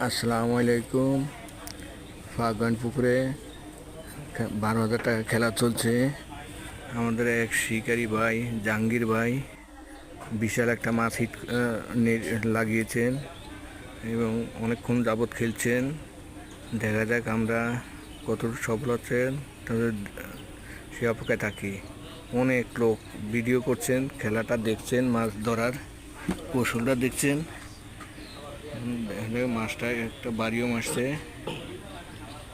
আসসালামু আলাইকুম। ফাগন পুকুরে 12,000 টাকা খেলা চলছে। আমাদের এক শিকারি ভাই জাহাঙ্গীর ভাই বিশাল একটা মাছ হিট লাগিয়েছেন এবং অনেকক্ষণ যাবৎ খেলছেন। দেখা যাক আমরা কত সফল হচ্ছেন, তাদের সে অপেক্ষায় থাকি। অনেক লোক ভিডিও করছেন, খেলাটা দেখছেন, মাছ ধরার কৌশলটা দেখছেন। মাছটা একটা বাড়িও মারছে।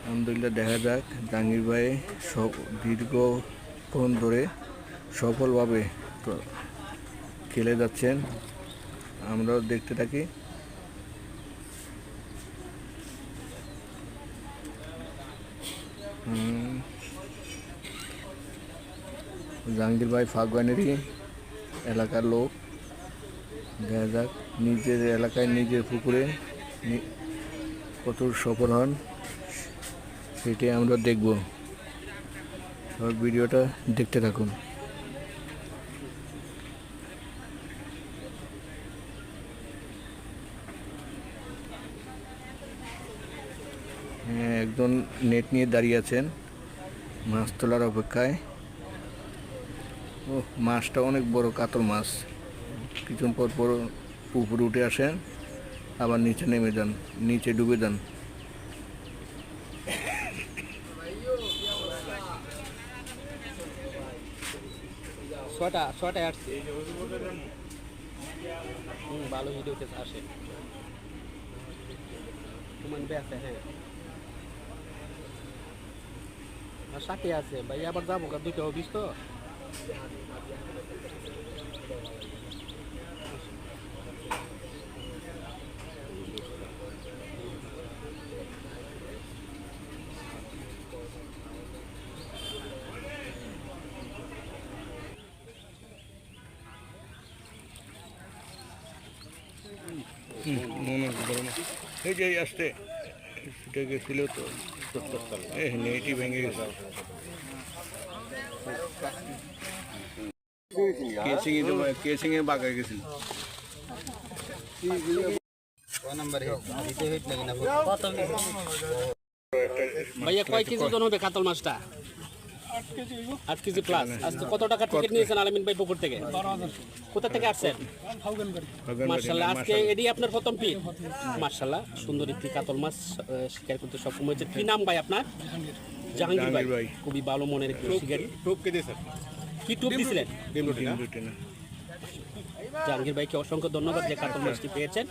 আলহামদুলিল্লাহ, দেখা যাক জাহাঙ্গীর ভাই সব দীর্ঘক্ষণ ধরে সফলভাবে খেলে যাচ্ছেন, আমরাও দেখতে থাকি। জাহাঙ্গীর ভাই ফাগওয়ানেরই এলাকার লোক। দেখা যাক নিজের এলাকায় নিজের পুকুরে কত সফল হন, সেটাই আমরা দেখব। সব ভিডিওটা দেখতে থাকুন। একজন নেট নিয়ে দাঁড়িয়ে আছেন মাছ তোলার অপেক্ষায়। ও, মাছটা অনেক বড় কাতল মাছ। কিছুক্ষণ পর পর উপরে উঠে আসেন, আবার নিচে নেমে যান, নিচে ডুবে যান। ছটা আসছে। ভালো ভিডিওতে আসে তোমার ব্যাসে। হ্যাঁ, আর সাথে আছে ভাই, আবার যাবো দুটো অফিস তো। এই যে আসতে সেটা গেছিল তো, নেটই ভেঙে গেছে। কেসিংয়ে বাঁকা গেছিল। ভাইয়া কয় কেজি ওজন হবে কাতল মাছটা? 8 কেজি প্লাস। আজকে কত টাকা টিকিট নিয়েছেন আলামিন ভাই পুকুর থেকে? 12,000। কোথা থেকে আসছেন? মাশাআল্লাহ, আজকে এডি আপনার প্রথম পিট। মাশাআল্লাহ, সুন্দর একটি কাতল মাছ শিকার করতে সক্ষম হয়েছে। কি নাম ভাই আপনার? জাহাঙ্গীর ভাই। খুবই ভালো মনের একটি শিকারি। টোপ কেটে স্যার, কি টোপ দিছিলেন? ডিম রুটি না। জাহাঙ্গীর ভাইকে অসংখ্য ধন্যবাদ যে কাতল মাছটি পেয়েছেন।